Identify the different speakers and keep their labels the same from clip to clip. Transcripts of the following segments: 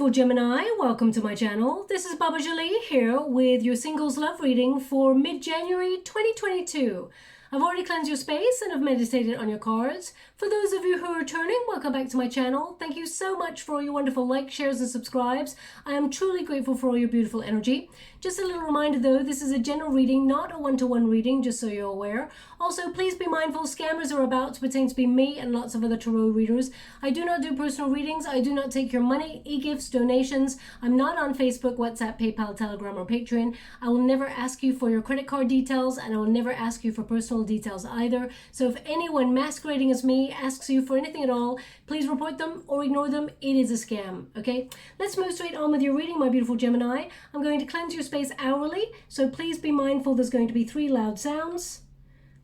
Speaker 1: beautiful Gemini, welcome to my channel. This is Baba Jolie here with your singles love reading for mid-January 2022. I've already cleansed your space and have meditated on your cards. For those of you who are returning, welcome back to my channel. Thank you so much for all your wonderful likes, shares and subscribes. I am truly grateful for all your beautiful energy. Just a little reminder though, this is a general reading, not a one-to-one reading, just so you're aware. Also, please be mindful, scammers are about to pertain to be me and lots of other tarot readers. I do not do personal readings. I do not take your money, e-gifts, donations. I'm not on Facebook, WhatsApp, PayPal, Telegram or Patreon. I will never ask you for your credit card details and I will never ask you for personal details either. So if anyone masquerading as me asks you for anything at all, please report them or ignore them. It is a scam, okay? Let's move straight on with your reading, my beautiful Gemini. I'm going to cleanse your space hourly, so please be mindful there's going to be 3 loud sounds.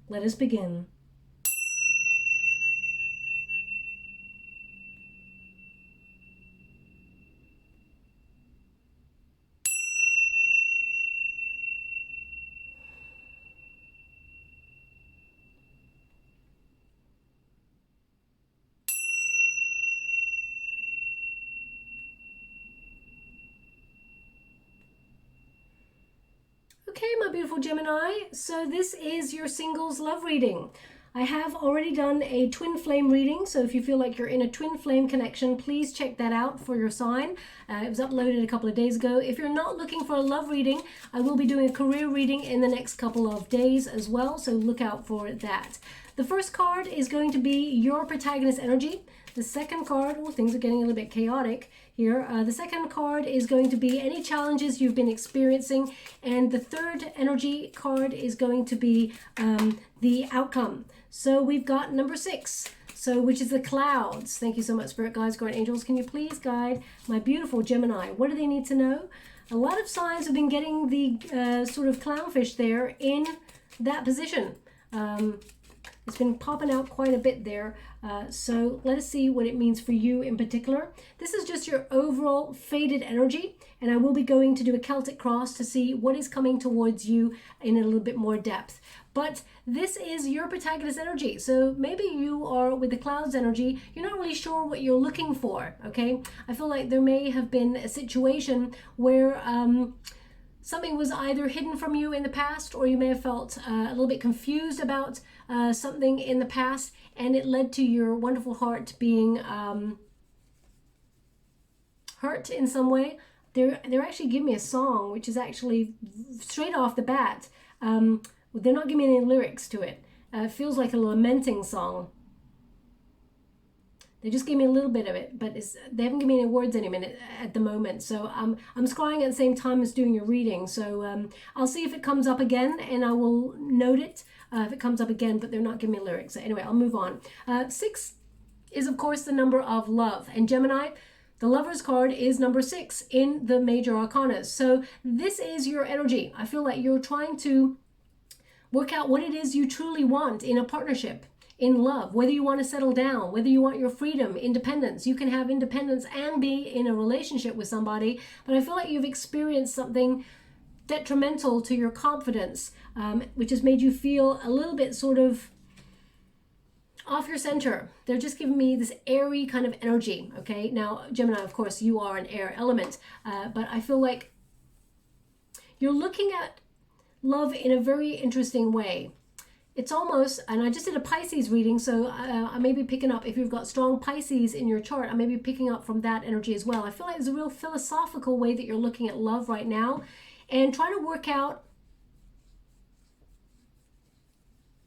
Speaker 1: Let us begin. Okay, my beautiful Gemini, so this is your singles love reading. I have already done a twin flame reading, so if you feel like you're in a twin flame connection, please check that out for your sign. It was uploaded a couple of days ago. If you're not looking for a love reading, I will be doing a career reading in the next couple of days as well, so look out for that. The first card is going to be your protagonist energy. The second card, oh, things are getting a little bit chaotic here. The second card is going to be any challenges you've been experiencing. And the third energy card is going to be the outcome. So we've got number 6, so which is the clouds. Thank you so much, Spirit Guides, Guardian Angels. Can you please guide my beautiful Gemini? What do they need to know? A lot of signs have been getting the sort of clownfish there in that position. It's been popping out quite a bit there. So let us see what it means for you in particular. This is just your overall faded energy. And I will be going to do a Celtic cross to see what is coming towards you in a little bit more depth. But this is your protagonist energy. So maybe you are with the clouds energy. You're not really sure what you're looking for, okay? I feel like there may have been a situation where something was either hidden from you in the past, or you may have felt a little bit confused about something in the past, and it led to your wonderful heart being hurt in some way. They're actually giving me a song, which is actually straight off the bat. They're not giving me any lyrics to it. It feels like a lamenting song. They just gave me a little bit of it, but they haven't given me any words any minute at the moment. So I'm scrying at the same time as doing your reading. So I'll see if it comes up again, and I will note it if it comes up again, but they're not giving me lyrics. So anyway, I'll move on. 6 is, of course, the number of love. And Gemini, the Lover's card is number 6 in the major arcana. So this is your energy. I feel like you're trying to work out what it is you truly want in a partnership, in love, whether you want to settle down, whether you want your freedom, independence. You can have independence and be in a relationship with somebody, but I feel like you've experienced something detrimental to your confidence, which has made you feel a little bit sort of off your center. They're just giving me this airy kind of energy, okay? Now, Gemini, of course, you are an air element, but I feel like you're looking at love in a very interesting way. It's almost, and I just did a Pisces reading, so I may be picking up, if you've got strong Pisces in your chart, I may be picking up from that energy as well. I feel like there's a real philosophical way that you're looking at love right now and trying to work out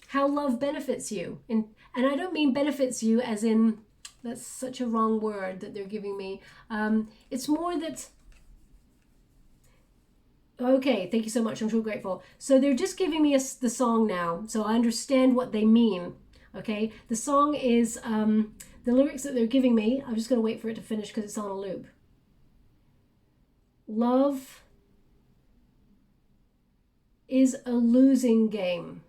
Speaker 1: how love benefits you. And I don't mean benefits you as in, that's such a wrong word that they're giving me. It's more that, okay, thank you so much. I'm so grateful. So they're just giving me the song now, so I understand what they mean, okay? The song is, the lyrics that they're giving me, I'm just going to wait for it to finish because it's on a loop. Love is a losing game.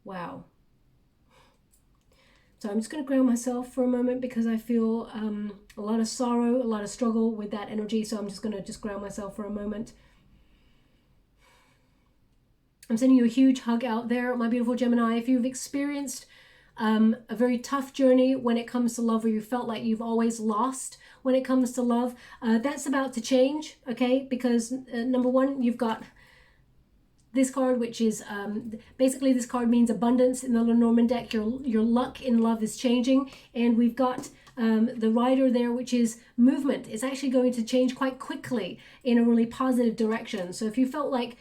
Speaker 1: Wow. So I'm just going to ground myself for a moment because I feel a lot of sorrow, a lot of struggle with that energy. So I'm just going to ground myself for a moment. I'm sending you a huge hug out there, my beautiful Gemini. If you've experienced a very tough journey when it comes to love, or you felt like you've always lost when it comes to love. That's about to change, okay? Because number one, you've got this card, which is basically, this card means abundance in the Lenormand deck. Your luck in love is changing, and we've got the rider there, which is movement. It's actually going to change quite quickly in a really positive direction. So if you felt like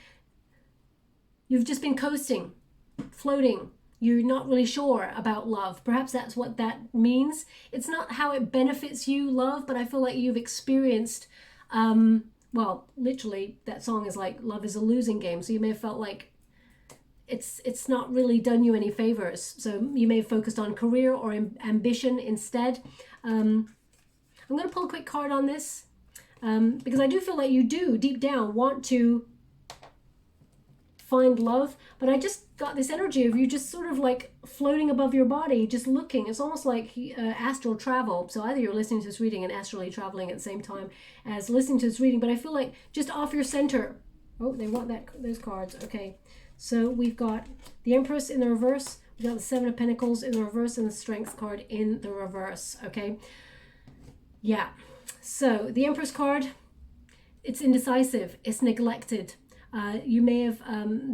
Speaker 1: you've just been coasting, floating, you're not really sure about love, perhaps that's what that means. It's not how it benefits you, love, but I feel like you've experienced well, literally, that song is like, love is a losing game. So you may have felt like it's not really done you any favors. So you may have focused on career or ambition instead. I'm going to pull a quick card on this because I do feel like you do, deep down, want to find love. But I just got this energy of you just sort of like floating above your body, just looking. It's almost like astral travel. So either you're listening to this reading and astrally traveling at the same time as listening to this reading, but I feel like just off your center. Oh, they want those cards. Okay, so we've got the Empress in the reverse, we've got the Seven of Pentacles in the reverse, and the Strength card in the reverse. Okay, yeah, so the Empress card, it's indecisive, it's neglected. You may have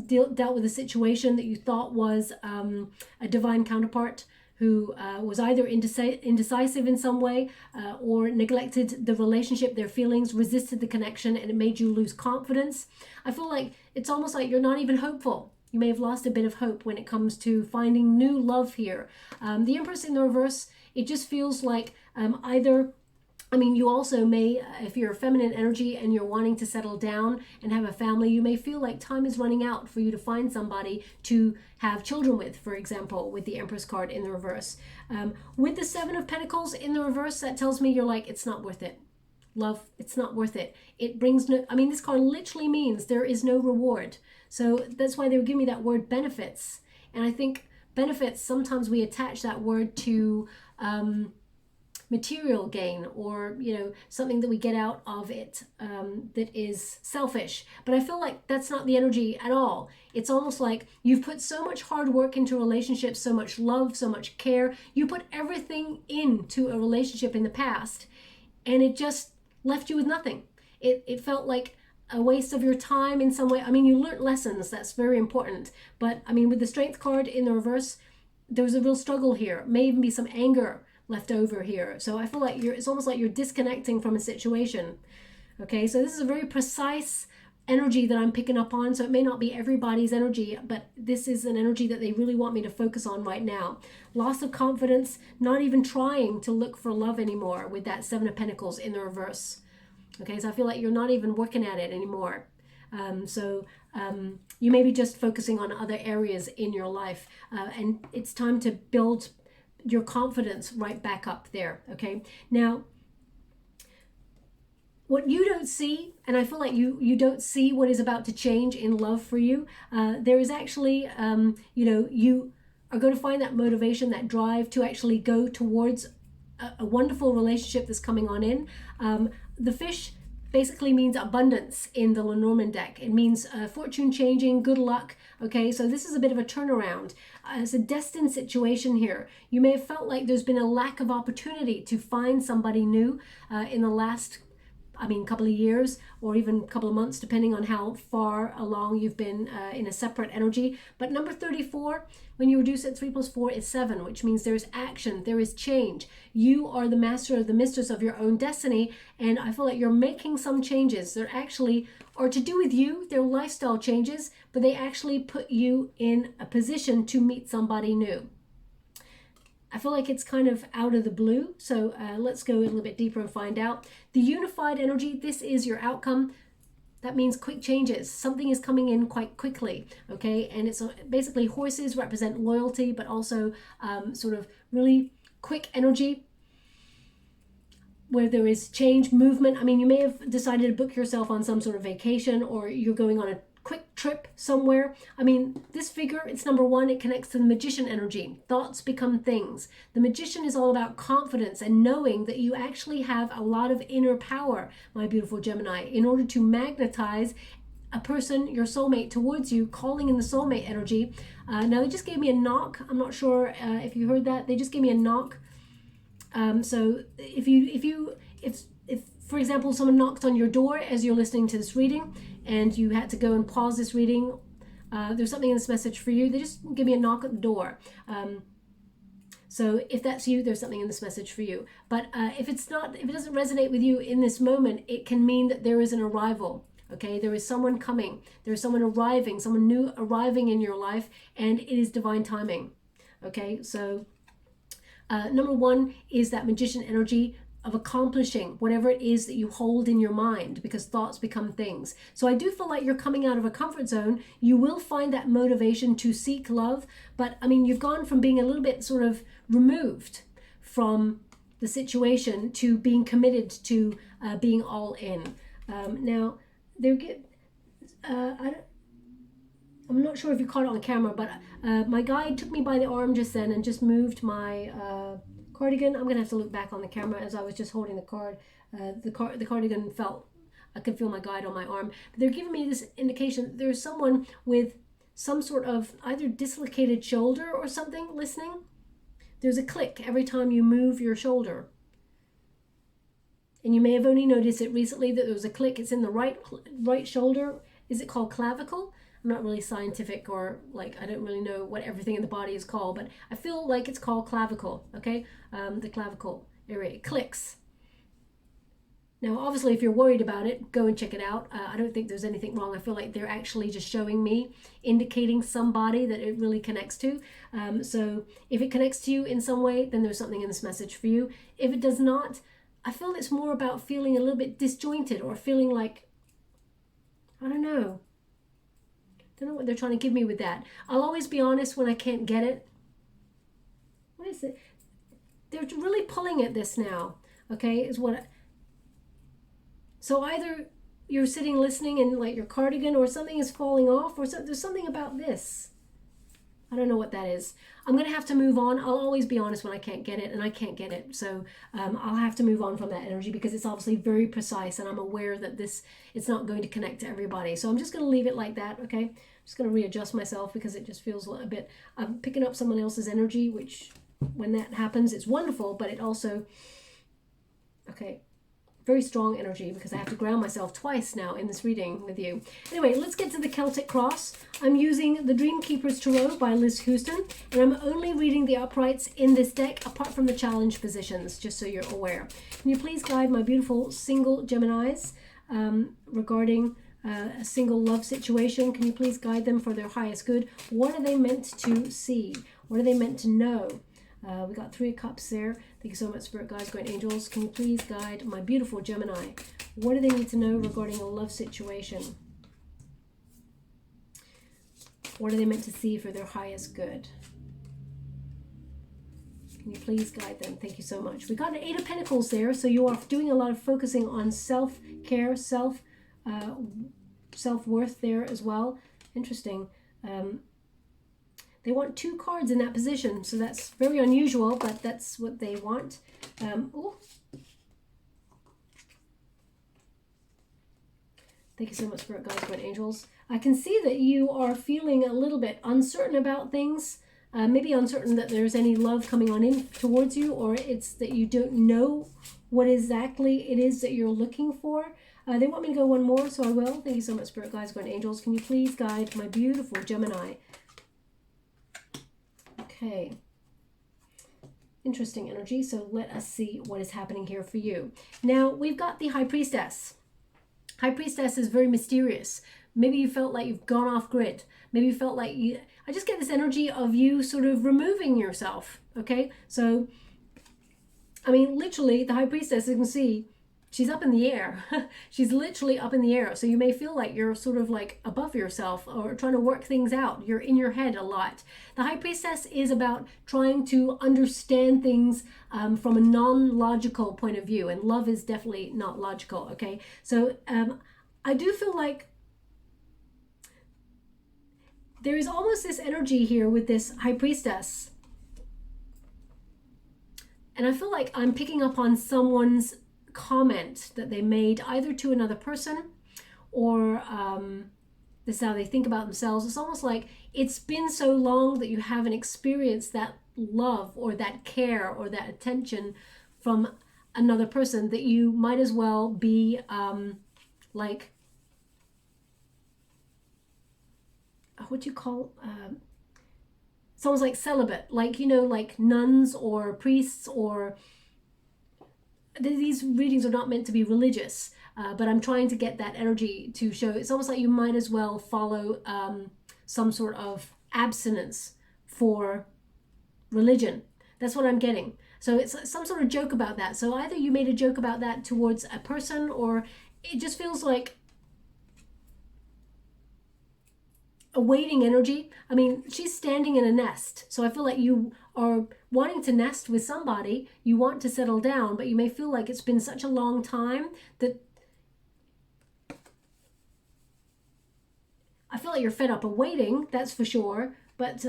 Speaker 1: dealt with a situation that you thought was a divine counterpart who was either indecisive in some way or neglected the relationship, their feelings, resisted the connection, and it made you lose confidence. I feel like it's almost like you're not even hopeful. You may have lost a bit of hope when it comes to finding new love here. The Empress in the reverse, it just feels like either... I mean, you also may, if you're a feminine energy and you're wanting to settle down and have a family, you may feel like time is running out for you to find somebody to have children with, for example, with the Empress card in the reverse. With the Seven of Pentacles in the reverse, that tells me you're like, it's not worth it. Love, it's not worth it. It brings no, I mean, this card literally means there is no reward. So that's why they would give me that word benefits. And I think benefits, sometimes we attach that word to... material gain, or something that we get out of it that is selfish. But I feel like that's not the energy at all. It's almost like you've put so much hard work into relationships, so much love, so much care. You put everything into a relationship in the past, and it just left you with nothing. It felt like a waste of your time in some way. I mean, you learned lessons, that's very important, but I mean, with the Strength card in the reverse, there was a real struggle here. May even be some anger left over here. So I feel like it's almost like you're disconnecting from a situation. Okay, so this is a very precise energy that I'm picking up on. So it may not be everybody's energy, but this is an energy that they really want me to focus on right now. Loss of confidence, not even trying to look for love anymore with that Seven of Pentacles in the reverse. Okay, so I feel like you're not even working at it anymore. You may be just focusing on other areas in your life, and it's time to build your confidence right back up there. Okay, now what you don't see, and I feel like you don't see what is about to change in love for you. There is actually you are going to find that motivation, that drive to actually go towards a wonderful relationship that's coming on in. The fish basically means abundance in the Lenormand deck. It means fortune changing, good luck. Okay, so this is a bit of a turnaround. It's a destined situation here. You may have felt like there's been a lack of opportunity to find somebody new in the last, couple of years, or even a couple of months, depending on how far along you've been in a separate energy. But number 34, when you reduce it, 3 plus 4 is 7, which means there is action, there is change. You are the master or the mistress of your own destiny, and I feel like you're making some changes. They're actually are to do with you, they're lifestyle changes, but they actually put you in a position to meet somebody new. I feel like it's kind of out of the blue, so let's go a little bit deeper and find out. The unified energy, this is your outcome. That means quick changes. Something is coming in quite quickly, okay? And it's basically horses represent loyalty, but also sort of really quick energy where there is change, movement. I mean, you may have decided to book yourself on some sort of vacation, or you're going on a quick trip somewhere. I mean, this figure, it's number 1, it connects to the Magician energy. Thoughts become things. The Magician is all about confidence and knowing that you actually have a lot of inner power, my beautiful Gemini, in order to magnetize a person, your soulmate, towards you, calling in the soulmate energy. Now they just gave me a knock. I'm not sure if you heard that. They just gave me a knock. So if for example someone knocked on your door as you're listening to this reading and you had to go and pause this reading, there's something in this message for you. They just give me a knock at the door. So if that's you, there's something in this message for you. But if it doesn't resonate with you in this moment, it can mean that there is an arrival. Okay, there is someone coming, there is someone arriving, someone new arriving in your life, and it is divine timing. Okay, so number one is that magician energy of accomplishing whatever it is that you hold in your mind, because thoughts become things. So I do feel like you're coming out of a comfort zone. You will find that motivation to seek love, but I mean, you've gone from being a little bit sort of removed from the situation to being committed to being all in. Now, I'm not sure if you caught it on camera, but my guide took me by the arm just then and just moved my cardigan. I'm gonna have to look back on the camera as I was just holding the card. The cardigan felt, I could feel my guide on my arm. But they're giving me this indication that there's someone with some sort of either dislocated shoulder or something listening. There's a click every time you move your shoulder. And you may have only noticed it recently that there was a click. It's in the right shoulder. Is it called clavicle? I'm not really scientific, or like I don't really know what everything in the body is called, but I feel like it's called clavicle. Okay, the clavicle area, it clicks. Now, obviously, if you're worried about it, go and check it out. I don't think there's anything wrong. I feel like they're actually just showing me, indicating somebody that it really connects to. So if it connects to you in some way, then there's something in this message for you. If it does not, I feel it's more about feeling a little bit disjointed, or feeling like, I don't know what they're trying to give me with that. I'll always be honest when I can't get it. What is it? They're really pulling at this now. Okay, is what. So either you're sitting listening and like your cardigan, or something is falling off, or there's something about this. I don't know what that is. I'm going to have to move on. I'll always be honest when I can't get it, and I can't get it. So I'll have to move on from that energy, because it's obviously very precise, and I'm aware that it's not going to connect to everybody. So I'm just going to leave it like that, okay? I'm just going to readjust myself, because it just feels a bit, I'm picking up someone else's energy, which when that happens, it's wonderful, but it also, okay, very strong energy, because I have to ground myself twice now in this reading with you. Anyway, let's get to the Celtic cross. I'm using the Dreamkeepers Tarot by Liz Houston, and I'm only reading the uprights in this deck apart from the challenge positions, just so you're aware. Can you please guide my beautiful single Geminis regarding a single love situation? Can you please guide them for their highest good? What are they meant to see? What are they meant to know? We got 3 of Cups there. Thank you so much, Spirit Guides, Great Angels. Can you please guide my beautiful Gemini? What do they need to know regarding a love situation? What are they meant to see for their highest good? Can you please guide them? Thank you so much. We got an 8 of Pentacles there, so you are doing a lot of focusing on self-care, self-worth there as well. Interesting. They want 2 cards in that position, so that's very unusual, but that's what they want. Thank you so much, Spirit Guides, Great Angels. I can see that you are feeling a little bit uncertain about things. Maybe uncertain that there's any love coming on in towards you, or it's that you don't know what exactly it is that you're looking for. They want me to go one more, so I will. Thank you so much, Spirit Guides, Great Angels. Can you please guide my beautiful Gemini? Okay, interesting energy. So let us see what is happening here for you. Now we've got the High Priestess. High Priestess is very mysterious. Maybe you felt like you've gone off grid. Maybe you felt like I just get this energy of you sort of removing yourself. Okay, so I mean, literally, the High Priestess, as you can see, she's up in the air. She's literally up in the air. So you may feel like you're sort of like above yourself, or trying to work things out. You're in your head a lot. The High Priestess is about trying to understand things from a non-logical point of view. And love is definitely not logical, okay? So I do feel like there is almost this energy here with this High Priestess. And I feel like I'm picking up on someone's comment that they made either to another person, or this is how they think about themselves. It's almost like it's been so long that you haven't experienced that love or that care or that attention from another person that you might as well be like, what do you call, someone's like celibate, like, you know, like nuns or priests, or these readings are not meant to be religious, but I'm trying to get that energy to show. It's almost like you might as well follow some sort of abstinence for religion. That's what I'm getting. So it's some sort of joke about that. So either you made a joke about that towards a person, or it just feels like a waiting energy. I mean, she's standing in a nest. So I feel like you are wanting to nest with somebody. You want to settle down, but you may feel like it's been such a long time that I feel like you're fed up of waiting, that's for sure. But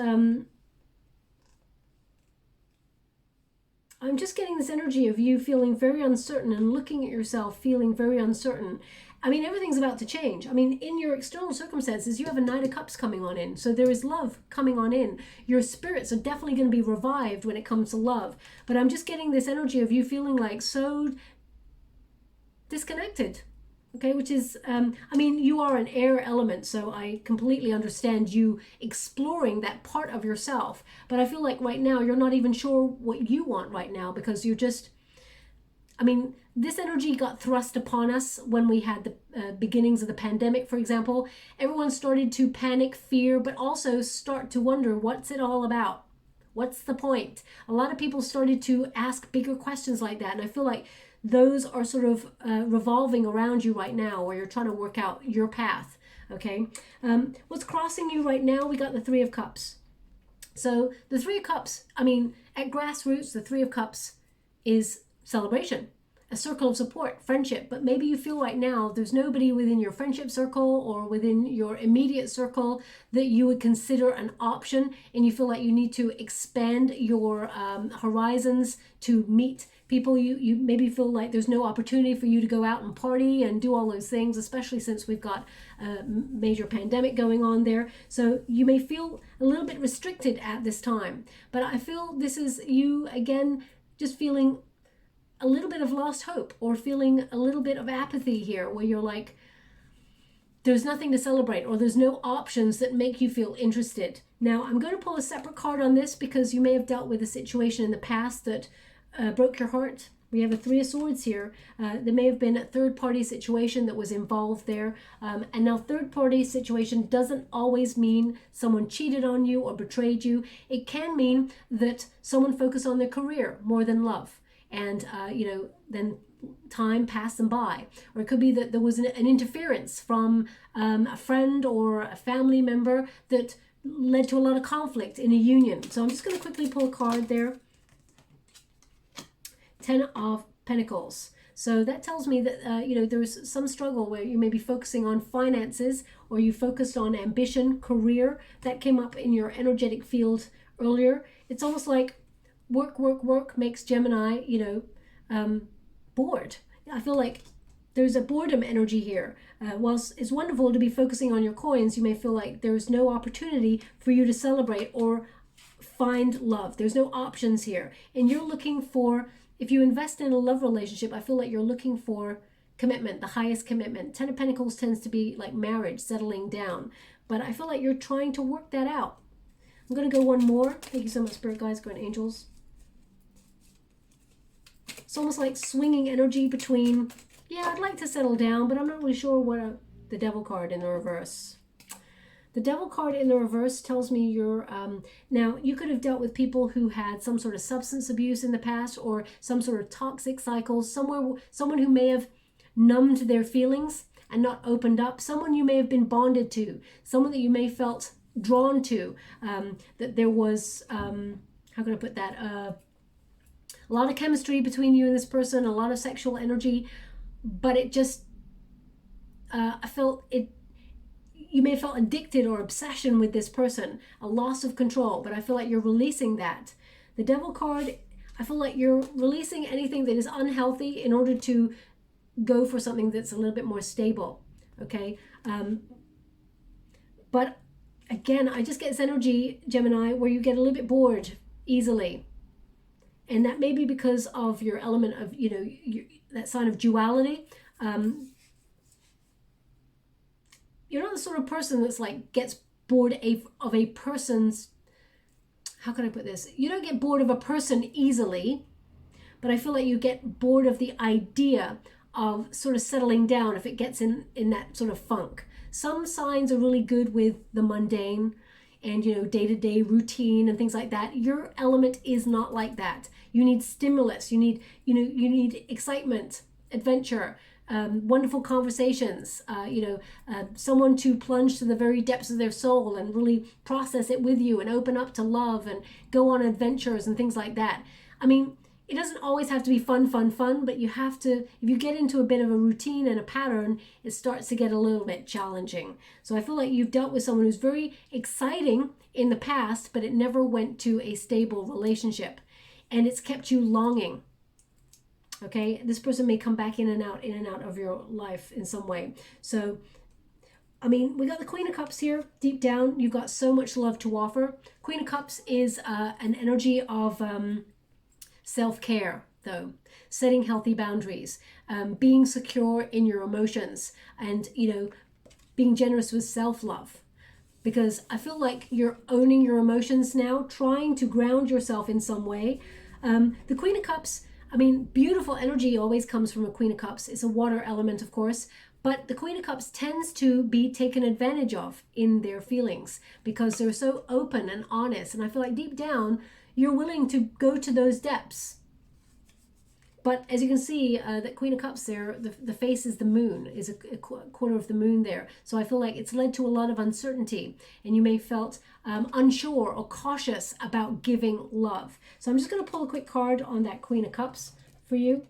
Speaker 1: I'm just getting this energy of you feeling very uncertain and looking at yourself feeling very uncertain. I mean, everything's about to change. I mean, in your external circumstances, you have a Knight of Cups coming on in. So there is love coming on in. Your spirits are definitely going to be revived when it comes to love. But I'm just getting this energy of you feeling like so disconnected. Okay, which is, I mean, you are an air element, so I completely understand you exploring that part of yourself. But I feel like right now you're not even sure what you want right now, because you're just, I mean, this energy got thrust upon us when we had the beginnings of the pandemic, for example. Everyone started to panic, fear, but also start to wonder, what's it all about? What's the point? A lot of people started to ask bigger questions like that, and I feel like those are sort of revolving around you right now, where you're trying to work out your path, okay? What's crossing you right now, we got the Three of Cups. So the Three of Cups, I mean, at grassroots, the Three of Cups is celebration, a circle of support, friendship. But maybe you feel right now there's nobody within your friendship circle or within your immediate circle that you would consider an option, and you feel like you need to expand your horizons to meet people. You maybe feel like there's no opportunity for you to go out and party and do all those things, especially since we've got a major pandemic going on there. So you may feel a little bit restricted at this time. But I feel this is you, again, just feeling a little bit of lost hope, or feeling a little bit of apathy here, where you're like, there's nothing to celebrate, or there's no options that make you feel interested. Now, I'm going to pull a separate card on this, because you may have dealt with a situation in the past that broke your heart. We have a Three of Swords here. There may have been a third-party situation that was involved there. And now third-party situation doesn't always mean someone cheated on you or betrayed you. It can mean that someone focused on their career more than love. And, you know, then time passed them by. Or it could be that there was an interference from a friend or a family member that led to a lot of conflict in a union. So I'm just going to quickly pull a card there. Ten of Pentacles. So that tells me that, you know, there's some struggle where you may be focusing on finances, or you focused on ambition, career. That came up in your energetic field earlier. It's almost like work makes Gemini, you know, bored. I feel like there's a boredom energy here. Whilst it's wonderful to be focusing on your coins, you may feel like there's no opportunity for you to celebrate or find love. There's no options here. And you're looking for, if you invest in a love relationship, I feel like you're looking for commitment, the highest commitment. Ten of Pentacles tends to be like marriage, settling down. But I feel like you're trying to work that out. I'm going to go one more. Thank you so much, Spirit Guides, Guardian Angels. It's almost like swinging energy between, yeah, I'd like to settle down, but I'm not really sure what the Devil card in the reverse. The Devil card in the reverse tells me you're, now you could have dealt with people who had some sort of substance abuse in the past, or some sort of toxic cycles, someone who may have numbed their feelings and not opened up, someone you may have been bonded to, someone that you may have felt drawn to, that there was, how can I put that, a lot of chemistry between you and this person, a lot of sexual energy, but it just, I felt it, you may have felt addicted or obsession with this person, a loss of control, but I feel like you're releasing that. The Devil card, I feel like you're releasing anything that is unhealthy in order to go for something that's a little bit more stable, okay? But again, I just get this energy, Gemini, where you get a little bit bored easily. And that may be because of your element of, you know, that sign of duality. You're not the sort of person that's like gets bored of a person's, how can I put this? You don't get bored of a person easily, but I feel like you get bored of the idea of sort of settling down if it gets in that sort of funk. Some signs are really good with the mundane and, you know, day-to-day routine and things like that. Your element is not like that. You need stimulus. You need, you know, you need excitement, adventure, wonderful conversations, someone to plunge to the very depths of their soul and really process it with you and open up to love and go on adventures and things like that. I mean, it doesn't always have to be fun, but you have to, if you get into a bit of a routine and a pattern, it starts to get a little bit challenging. So I feel like you've dealt with someone who's very exciting in the past, but it never went to a stable relationship. And it's kept you longing. Okay, this person may come back in and out of your life in some way. So, I mean, we got the Queen of Cups here. Deep down, you've got so much love to offer. Queen of Cups is an energy of self-care, though, setting healthy boundaries, being secure in your emotions, and, you know, being generous with self-love. Because I feel like you're owning your emotions now, trying to ground yourself in some way. The Queen of Cups, I mean, beautiful energy always comes from a Queen of Cups. It's a water element, of course, but the Queen of Cups tends to be taken advantage of in their feelings because they're so open and honest. And I feel like deep down, you're willing to go to those depths. But as you can see, that Queen of Cups there, the face is the moon, is a quarter of the moon there. So I feel like it's led to a lot of uncertainty, and you may have felt unsure or cautious about giving love. So I'm just going to pull a quick card on that Queen of Cups for you.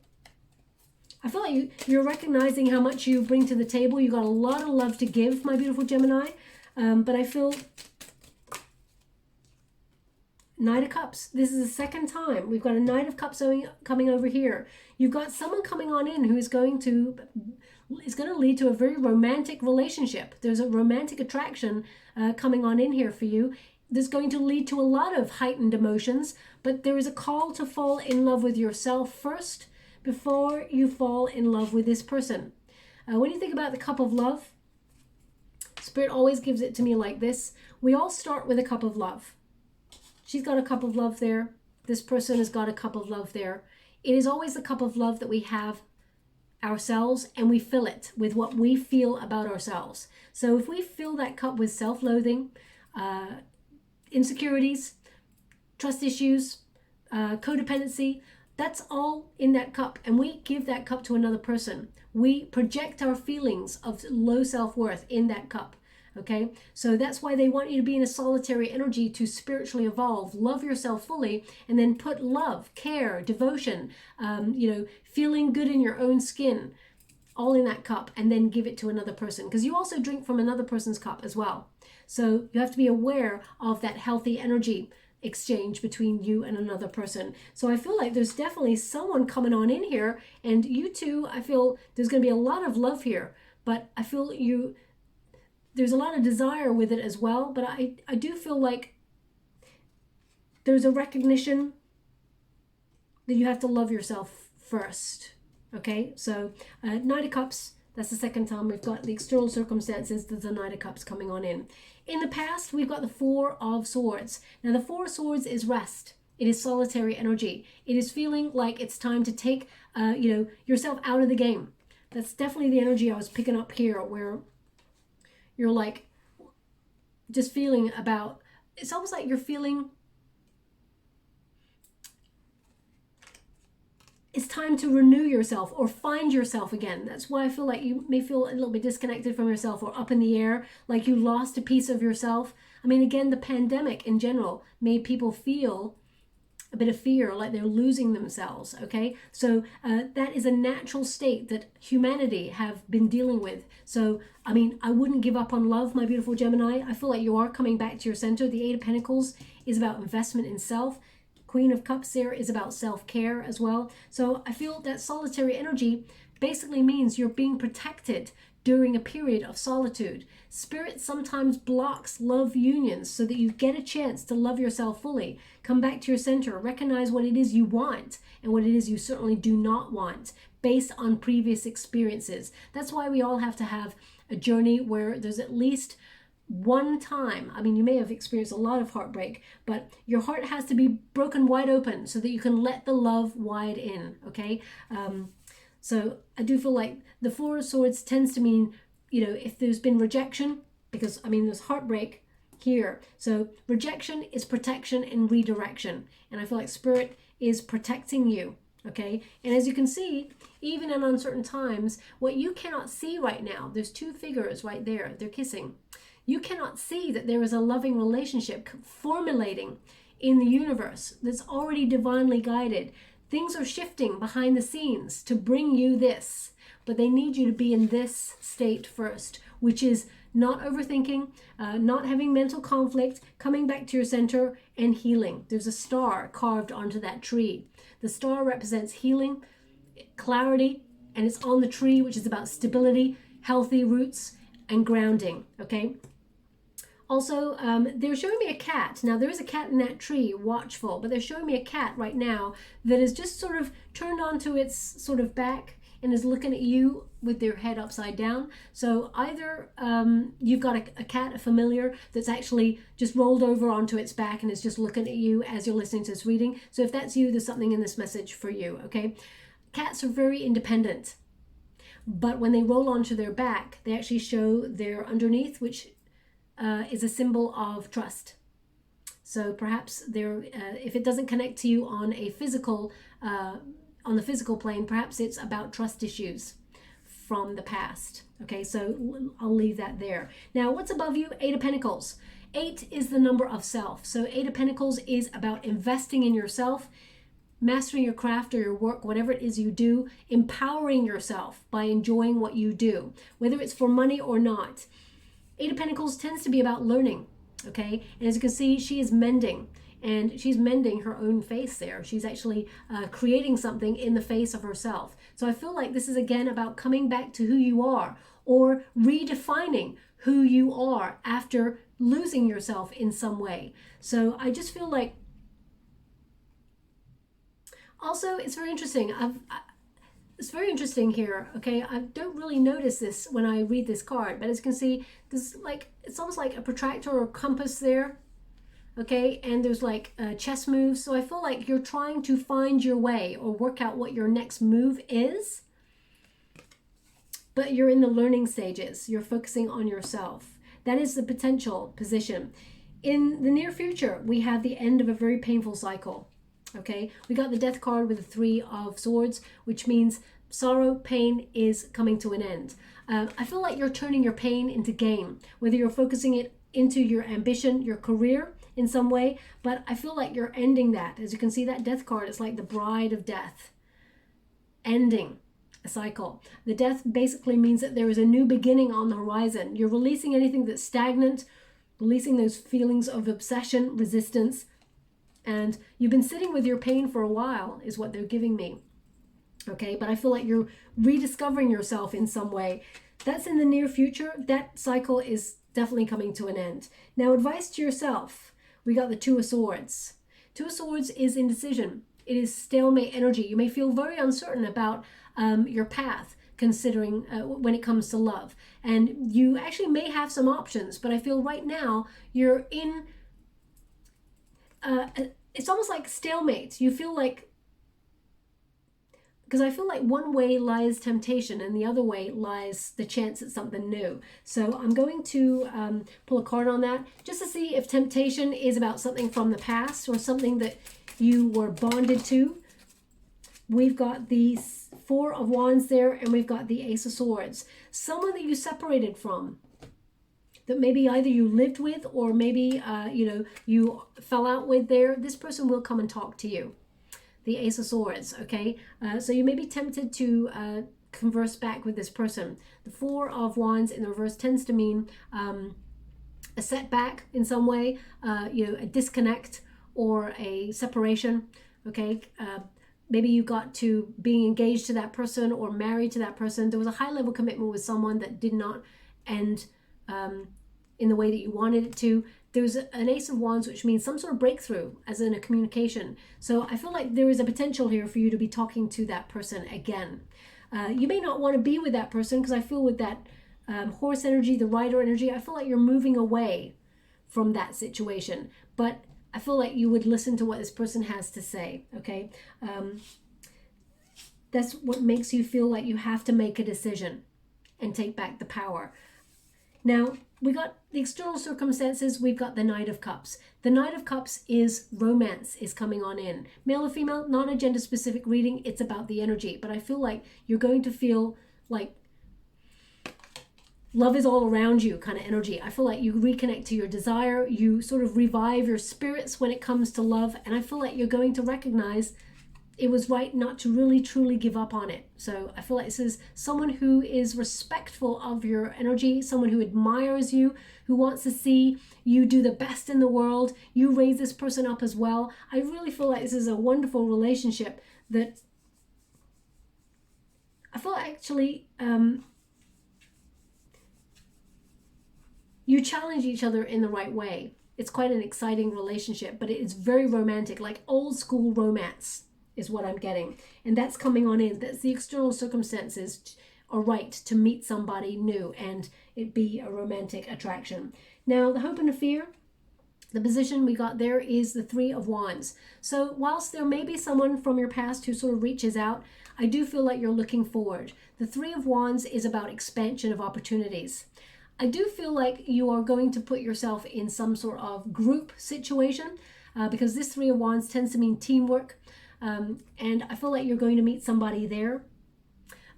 Speaker 1: I feel like you're recognizing how much you bring to the table. You got a lot of love to give, my beautiful Gemini. But I feel Knight of Cups. This is the second time. We've got a Knight of Cups coming over here. You've got someone coming on in who is going to lead to a very romantic relationship. There's a romantic attraction coming on in here for you. That's going to lead to a lot of heightened emotions, but there is a call to fall in love with yourself first before you fall in love with this person. When you think about the cup of love, Spirit always gives it to me like this. We all start with a cup of love. She's got a cup of love there. This person has got a cup of love there. It is always the cup of love that we have ourselves, and we fill it with what we feel about ourselves. So if we fill that cup with self-loathing, insecurities, trust issues, codependency, that's all in that cup, and we give that cup to another person. We project our feelings of low self-worth in that cup. Okay, so that's why they want you to be in a solitary energy to spiritually evolve, love yourself fully, and then put love, care, devotion, feeling good in your own skin, all in that cup, and then give it to another person. Because you also drink from another person's cup as well. So you have to be aware of that healthy energy exchange between you and another person. So I feel like there's definitely someone coming on in here, and you two, I feel there's going to be a lot of love here, but I feel there's a lot of desire with it as well, but I do feel like there's a recognition that you have to love yourself first. Okay, so Knight of Cups, that's the second time we've got the external circumstances. There's a Knight of Cups coming on in. In the past, we've got the Four of Swords. Now, the Four of Swords is rest. It is solitary energy. It is feeling like it's time to take yourself out of the game. That's definitely the energy I was picking up here, where you're like just feeling about, it's almost like you're feeling it's time to renew yourself or find yourself again. That's why I feel like you may feel a little bit disconnected from yourself or up in the air, like you lost a piece of yourself. I mean, again, the pandemic in general made people feel a bit of fear, like they're losing themselves, okay? So that is a natural state that humanity have been dealing with. So, I mean, I wouldn't give up on love, my beautiful Gemini. I feel like you are coming back to your center. The Eight of Pentacles is about investment in self. Queen of Cups there is about self-care as well. So I feel that solitary energy basically means you're being protected during a period of solitude. Spirit sometimes blocks love unions so that you get a chance to love yourself fully. Come back to your center, recognize what it is you want and what it is you certainly do not want based on previous experiences. That's why we all have to have a journey where there's at least one time, I mean, you may have experienced a lot of heartbreak, but your heart has to be broken wide open so that you can let the love wide in, okay? So I do feel like the Four of Swords tends to mean, you know, if there's been rejection, because, I mean, there's heartbreak here. So rejection is protection and redirection. And I feel like Spirit is protecting you, okay? And as you can see, even in uncertain times, what you cannot see right now, there's two figures right there, they're kissing. You cannot see that there is a loving relationship formulating in the universe that's already divinely guided. Things are shifting behind the scenes to bring you this, but they need you to be in this state first, which is not overthinking, not having mental conflict, coming back to your center and healing. There's a star carved onto that tree. The star represents healing, clarity, and it's on the tree, which is about stability, healthy roots, and grounding, okay? Also, they're showing me a cat. Now, there is a cat in that tree, watchful, but they're showing me a cat right now that is just sort of turned onto its sort of back and is looking at you with their head upside down. So either you've got a cat, a familiar, that's actually just rolled over onto its back and is just looking at you as you're listening to this reading. So if that's you, there's something in this message for you, okay? Cats are very independent, but when they roll onto their back, they actually show their underneath, which is a symbol of trust. So perhaps if it doesn't connect to you on a physical, on the physical plane, perhaps it's about trust issues from the past. Okay, so I'll leave that there. Now, what's above you? 8 of Pentacles. 8 is the number of self. So 8 of Pentacles is about investing in yourself, mastering your craft or your work, whatever it is you do, empowering yourself by enjoying what you do, whether it's for money or not. 8 of Pentacles tends to be about learning, okay? And as you can see, she is mending, and she's mending her own face there. She's actually creating something in the face of herself. So I feel like this is, again, about coming back to who you are or redefining who you are after losing yourself in some way. So I just feel like, also, it's very interesting. It's very interesting here, okay? I don't really notice this when I read this card, but as you can see, there's like, it's almost like a protractor or compass there, okay? And there's like chess moves. So I feel like you're trying to find your way or work out what your next move is, but you're in the learning stages. You're focusing on yourself. That is the potential position. In the near future, we have the end of a very painful cycle. Okay, we got the Death card with the 3 of Swords, which means sorrow, pain is coming to an end. I feel like you're turning your pain into gain, whether you're focusing it into your ambition, your career in some way, but I feel like you're ending that. As you can see, that Death card is like the bride of death, ending a cycle. The Death basically means that there is a new beginning on the horizon. You're releasing anything that's stagnant, releasing those feelings of obsession, resistance, and you've been sitting with your pain for a while is what they're giving me, okay? But I feel like you're rediscovering yourself in some way. That's in the near future. That cycle is definitely coming to an end. Now, advice to yourself. We got the 2 of Swords. 2 of Swords is indecision. It is stalemate energy. You may feel very uncertain about your path, considering when it comes to love. And you actually may have some options, but I feel right now you're in... it's almost like stalemate. You feel like, because I feel like one way lies temptation and the other way lies the chance at something new. So I'm going to pull a card on that just to see if temptation is about something from the past or something that you were bonded to. We've got the 4 of Wands there, and we've got the Ace of Swords. Someone that you separated from, that maybe either you lived with or maybe, you fell out with there. This person will come and talk to you. The Ace of Swords, okay? So you may be tempted to converse back with this person. The 4 of Wands in the reverse tends to mean a setback in some way, a disconnect or a separation, okay? maybe you got to being engaged to that person or married to that person. There was a high level commitment with someone that did not end in the way that you wanted it to. There's an Ace of Wands, which means some sort of breakthrough as in a communication. So I feel like there is a potential here for you to be talking to that person again. You may not want to be with that person, because I feel with that horse energy, the rider energy, I feel like you're moving away from that situation. But I feel like you would listen to what this person has to say, okay? That's what makes you feel like you have to make a decision and take back the power. Now, we got the external circumstances. We've got the Knight of Cups. The Knight of Cups is romance is coming on in. Male or female, not a gender specific reading. It's about the energy. But I feel like you're going to feel like love is all around you kind of energy. I feel like you reconnect to your desire. You sort of revive your spirits when it comes to love. And I feel like you're going to recognize it was right not to really truly give up on it. So I feel like this is someone who is respectful of your energy, someone who admires you, who wants to see you do the best in the world. You raise this person up as well. I really feel like this is a wonderful relationship that I feel actually you challenge each other in the right way. It's quite an exciting relationship, but it is very romantic, like old school romance is what I'm getting. And that's coming on in. That's the external circumstances are right to meet somebody new and it be a romantic attraction. Now, the hope and the fear, the position we got there is the Three of Wands. So whilst there may be someone from your past who sort of reaches out, I do feel like you're looking forward. The Three of Wands is about expansion of opportunities. I do feel like you are going to put yourself in some sort of group situation because this Three of Wands tends to mean teamwork. And I feel like you're going to meet somebody there.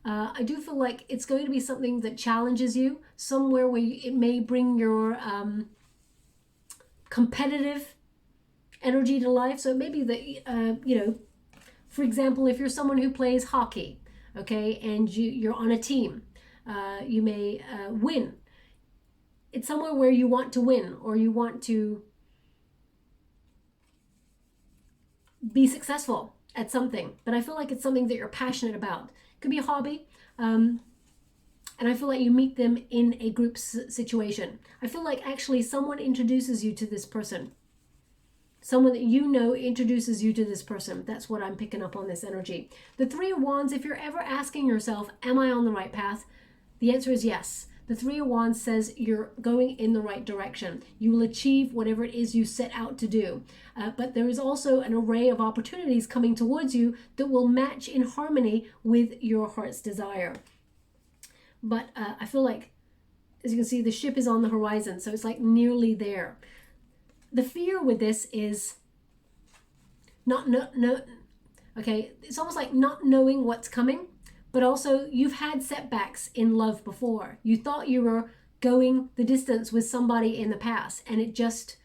Speaker 1: I do feel like it's going to be something that challenges you, somewhere where it may bring your competitive energy to life. So maybe that, for example, if you're someone who plays hockey, okay, and you're on a team, you may win. It's somewhere where you want to win or you want to be successful at something, but I feel like it's something that you're passionate about. It could be a hobby, and I feel like you meet them in a group situation. I feel like actually someone introduces you to this person. Someone that you know introduces you to this person. That's what I'm picking up on this energy. The Three of Wands, if you're ever asking yourself, am I on the right path? The answer is yes. The Three of Wands says you're going in the right direction. You will achieve whatever it is you set out to do. But there is also an array of opportunities coming towards you that will match in harmony with your heart's desire. But I feel like, as you can see, the ship is on the horizon. So it's like nearly there. The fear with this is okay, it's almost like not knowing what's coming. But also, you've had setbacks in love before. You thought you were going the distance with somebody in the past, and it just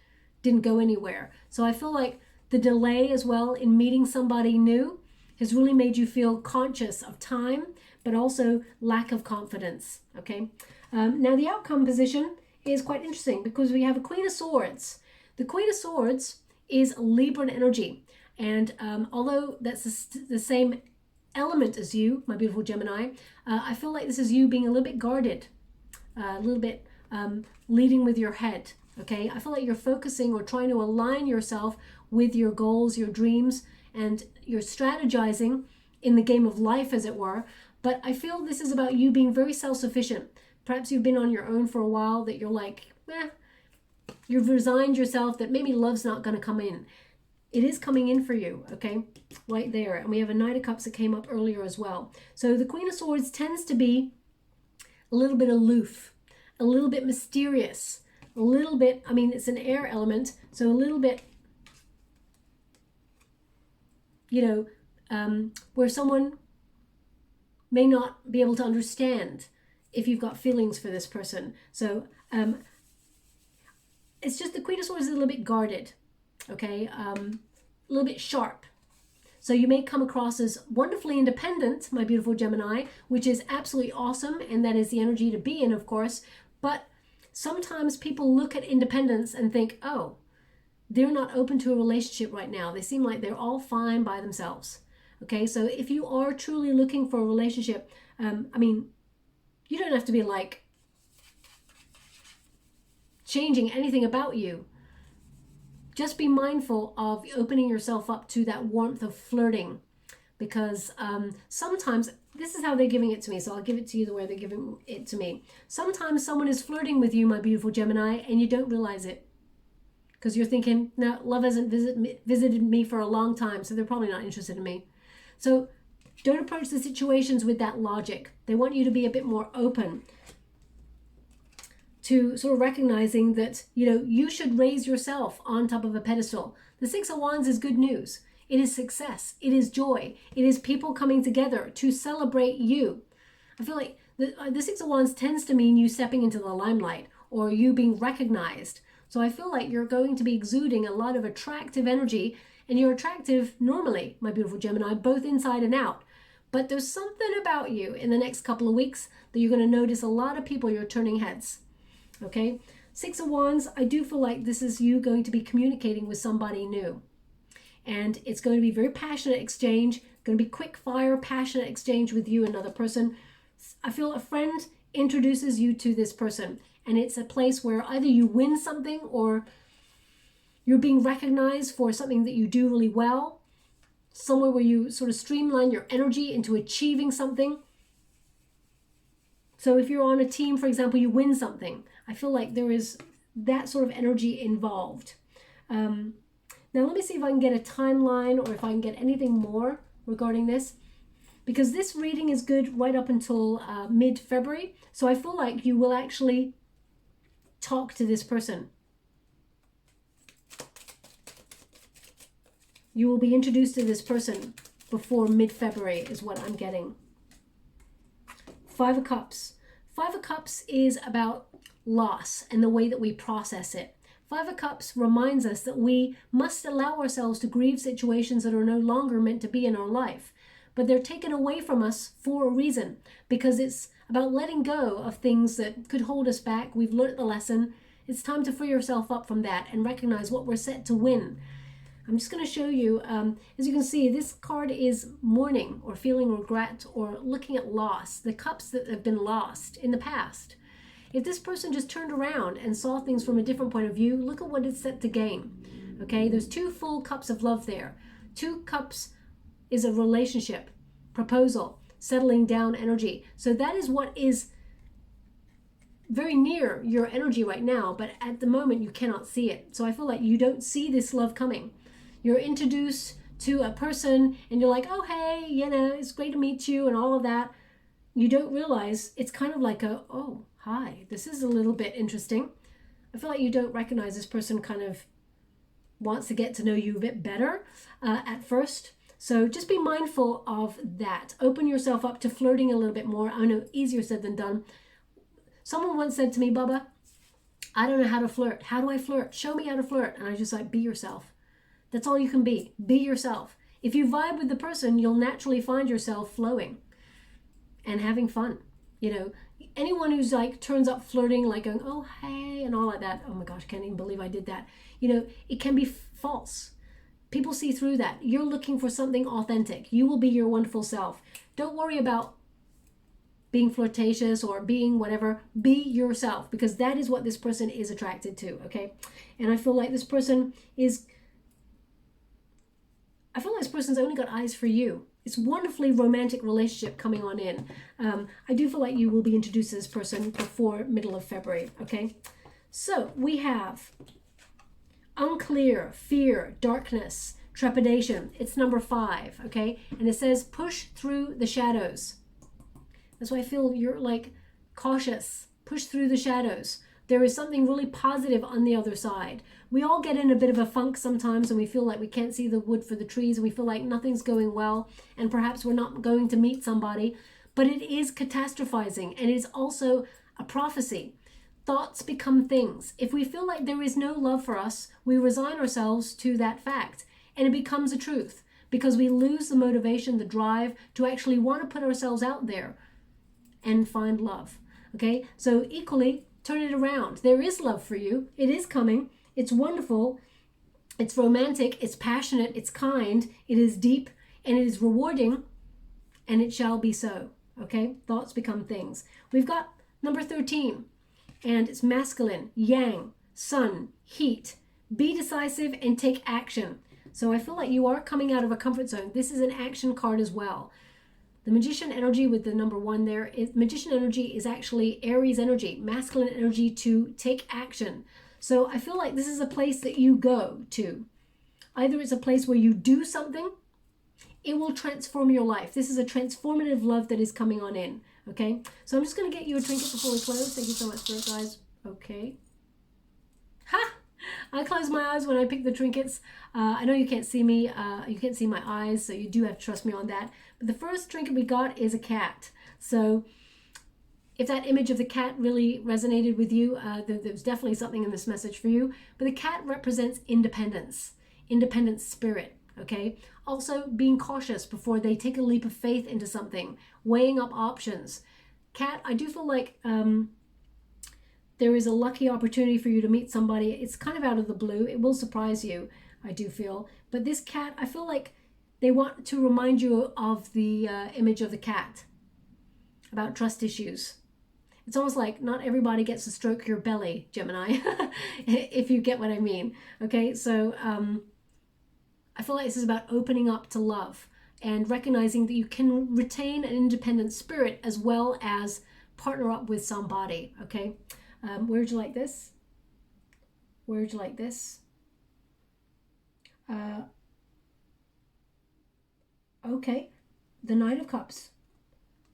Speaker 1: didn't go anywhere. So I feel like the delay as well in meeting somebody new has really made you feel conscious of time, but also lack of confidence, okay? Now, the outcome position is quite interesting because we have a Queen of Swords. The Queen of Swords is Libran energy. And although that's the same element as you, my beautiful Gemini, I feel like this is you being a little bit guarded, a little bit leading with your head, okay? I feel like you're focusing or trying to align yourself with your goals, your dreams, and you're strategizing in the game of life, as it were. But I feel this is about you being very self-sufficient. Perhaps you've been on your own for a while, that you're like, you've resigned yourself that maybe love's not going to come in. It is coming in for you, okay? Right there. And we have a Knight of Cups that came up earlier as well. So the Queen of Swords tends to be a little bit aloof, a little bit mysterious, a little bit, I mean, it's an air element, so a little bit, where someone may not be able to understand if you've got feelings for this person. So it's just the Queen of Swords is a little bit guarded. Okay, a little bit sharp. So you may come across as wonderfully independent, my beautiful Gemini, which is absolutely awesome, and that is the energy to be in, of course. But sometimes people look at independence and think, oh, they're not open to a relationship right now. They seem like they're all fine by themselves. Okay, so if you are truly looking for a relationship, I mean, you don't have to be like changing anything about you. Just be mindful of opening yourself up to that warmth of flirting, because sometimes, this is how they're giving it to me, so I'll give it to you the way they're giving it to me. Sometimes someone is flirting with you, my beautiful Gemini, and you don't realize it, because you're thinking, no, love hasn't visited me for a long time, so they're probably not interested in me. So don't approach the situations with that logic. They want you to be a bit more open to sort of recognizing that, you should raise yourself on top of a pedestal. The Six of Wands is good news. It is success. It is joy. It is people coming together to celebrate you. I feel like the Six of Wands tends to mean you stepping into the limelight or you being recognized. So I feel like you're going to be exuding a lot of attractive energy, and you're attractive normally, my beautiful Gemini, both inside and out. But there's something about you in the next couple of weeks that you're going to notice a lot of people, you're turning heads. Okay? Six of Wands, I do feel like this is you going to be communicating with somebody new. And it's going to be very passionate exchange, going to be quick fire, passionate exchange with you and another person. I feel a friend introduces you to this person, and it's a place where either you win something or you're being recognized for something that you do really well, somewhere where you sort of streamline your energy into achieving something. So if you're on a team, for example, you win something. I feel like there is that sort of energy involved. Now let me see if I can get a timeline or if I can get anything more regarding this, because this reading is good right up until mid-February. So I feel like you will actually talk to this person. You will be introduced to this person before mid-February is what I'm getting. Five of Cups. Five of Cups is about loss and the way that we process it. Five of Cups reminds us that we must allow ourselves to grieve situations that are no longer meant to be in our life. But they're taken away from us for a reason, because it's about letting go of things that could hold us back. We've learned the lesson. It's time to free yourself up from that and recognize what we're set to win. I'm just going to show you, as you can see, this card is mourning or feeling regret or looking at loss, the cups that have been lost in the past. If this person just turned around and saw things from a different point of view, look at what it's set to gain. Okay, there's two full cups of love there. Two cups is a relationship, proposal, settling down energy. So that is what is very near your energy right now, but at the moment you cannot see it. So I feel like you don't see this love coming. You're introduced to a person and you're like, oh, hey, it's great to meet you and all of that. You don't realize it's kind of like a, oh, hi, this is a little bit interesting. I feel like you don't recognize this person kind of wants to get to know you a bit better at first. So just be mindful of that. Open yourself up to flirting a little bit more. I know, easier said than done. Someone once said to me, Bubba, I don't know how to flirt. How do I flirt? Show me how to flirt. And I just like, be yourself. That's all you can be. Be yourself. If you vibe with the person, you'll naturally find yourself flowing and having fun. Anyone who's like turns up flirting, like going, oh, hey, and all like that. Oh my gosh, I can't even believe I did that. It can be false. People see through that. You're looking for something authentic. You will be your wonderful self. Don't worry about being flirtatious or being whatever. Be yourself, because that is what this person is attracted to, okay? And I feel like this person's only got eyes for you. It's a wonderfully romantic relationship coming on in. I do feel like you will be introduced to this person before middle of February, okay? So we have unclear, fear, darkness, trepidation. It's number 5, okay? And it says push through the shadows. That's why I feel you're like cautious. Push through the shadows. There is something really positive on the other side. We all get in a bit of a funk sometimes and we feel like we can't see the wood for the trees and we feel like nothing's going well and perhaps we're not going to meet somebody, but it is catastrophizing and it is also a prophecy. Thoughts become things. If we feel like there is no love for us, we resign ourselves to that fact and it becomes a truth because we lose the motivation, the drive to actually want to put ourselves out there and find love. Okay, so equally, turn it around. There is love for you. It is coming. It's wonderful. It's romantic. It's passionate. It's kind. It is deep. and it is rewarding, and it shall be so. Okay, thoughts become things. We've got number 13, and it's masculine, yang, sun, heat. Be decisive and take action. So I feel like you are coming out of a comfort zone. This is an action card as well. The magician energy with the number 1 there, magician energy is actually Aries energy, masculine energy to take action. So I feel like this is a place that you go to. Either it's a place where you do something, it will transform your life. This is a transformative love that is coming on in, okay? So I'm just going to get you a trinket before we close. Thank you so much, Spirit guys. Okay. Ha! I close my eyes when I pick the trinkets. I know you can't see me. You can't see my eyes, so you do have to trust me on that. But the first trinket we got is a cat. So if that image of the cat really resonated with you, there's definitely something in this message for you. But the cat represents independence, independent spirit, okay? Also being cautious before they take a leap of faith into something, weighing up options. Cat, I do feel like there is a lucky opportunity for you to meet somebody. It's kind of out of the blue. It will surprise you, I do feel. But this cat, I feel like they want to remind you of the image of the cat, about trust issues. It's almost like not everybody gets to stroke your belly, Gemini, if you get what I mean. Okay, so I feel like this is about opening up to love and recognizing that you can retain an independent spirit as well as partner up with somebody, okay? Where would you like this? Where would you like this? Okay, the 9 of Cups.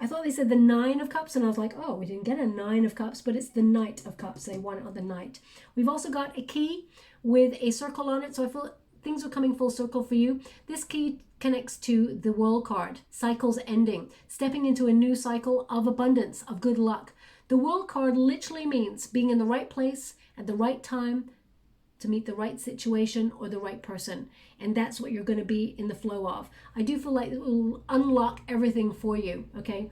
Speaker 1: I thought they said the 9 of Cups, and I was like, oh, we didn't get a 9 of Cups, but it's the Knight of Cups. They want it on the Knight. We've also got a key with a circle on it, so I feel things are coming full circle for you. This key connects to the World card, cycles ending, stepping into a new cycle of abundance, of good luck. The World card literally means being in the right place at the right time to meet the right situation or the right person. And that's what you're going to be in the flow of. I do feel like it will unlock everything for you, okay?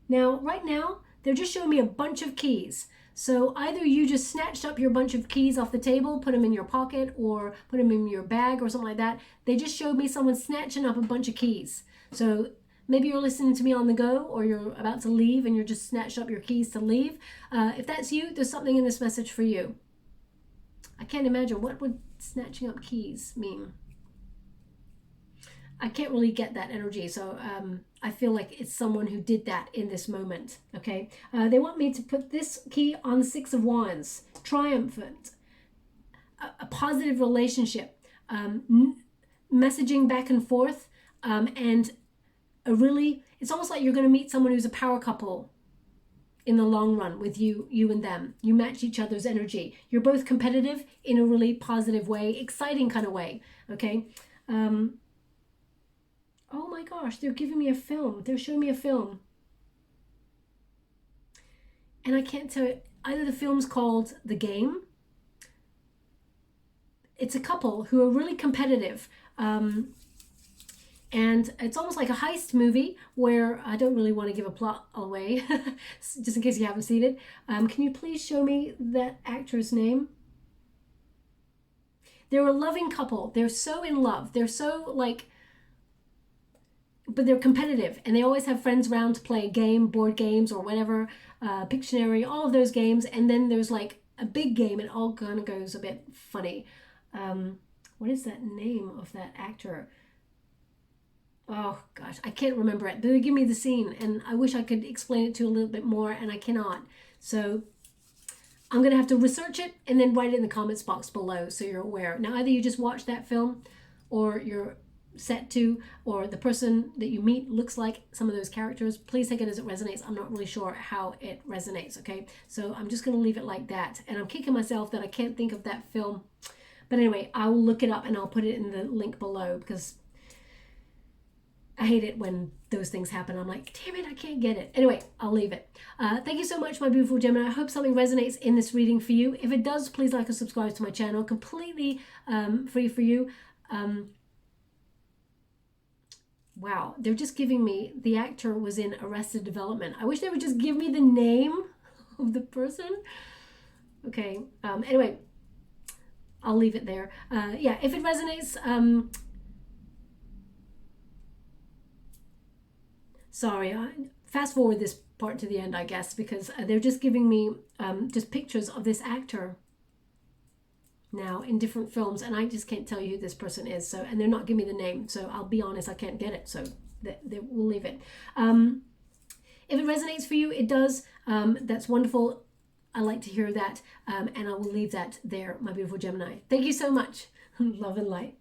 Speaker 1: Now, right now, they're just showing me a bunch of keys. So either you just snatched up your bunch of keys off the table, put them in your pocket, or put them in your bag or something like that. They just showed me someone snatching up a bunch of keys. So maybe you're listening to me on the go, or you're about to leave and you're just snatched up your keys to leave. If that's you, there's something in this message for you. I can't imagine, what would snatching up keys mean? I can't really get that energy, so I feel like it's someone who did that in this moment, okay? They want me to put this key on the 6 of Wands, triumphant, a positive relationship, messaging back and forth, and it's almost like you're going to meet someone who's a power couple in the long run with you and them. You match each other's energy. You're both competitive in a really positive way, exciting kind of way, okay? Oh my gosh, they're giving me a film. They're showing me a film. And I can't tell you, either the film's called The Game. It's a couple who are really competitive. And it's almost like a heist movie where I don't really want to give a plot away, just in case you haven't seen it. Can you please show me that actor's name? They're a loving couple. They're so in love. They're so like, but they're competitive, and they always have friends around to play a game, board games or whatever, Pictionary, all of those games. And then there's like a big game, and it all kind of goes a bit funny. What is that name of that actor? Oh gosh, I can't remember it. They give me the scene, and I wish I could explain it to you a little bit more, and I cannot. So I'm gonna have to research it and then write it in the comments box below so you're aware. Now, either you just watch that film, or you're set to, or the person that you meet looks like some of those characters. Please take it as it resonates. I'm not really sure how it resonates, okay? So I'm just gonna leave it like that. And I'm kicking myself that I can't think of that film. But anyway, I'll look it up and I'll put it in the link below, because I hate it when those things happen. I'm like, damn it, I can't get it. Anyway, I'll leave it. Thank you so much, my beautiful Gemini. I hope something resonates in this reading for you. If it does, please like and subscribe to my channel. Completely free for you. Wow, they're just giving me, the actor was in Arrested Development. I wish they would just give me the name of the person. Okay, anyway, I'll leave it there. Yeah, if it resonates, sorry, fast forward this part to the end, I guess, because they're just giving me just pictures of this actor now in different films, and I just can't tell you who this person is. So, and they're not giving me the name, so I'll be honest, I can't get it. So we'll leave it. If it resonates for you, it does. That's wonderful. I like to hear that, and I will leave that there, my beautiful Gemini. Thank you so much. Love and light.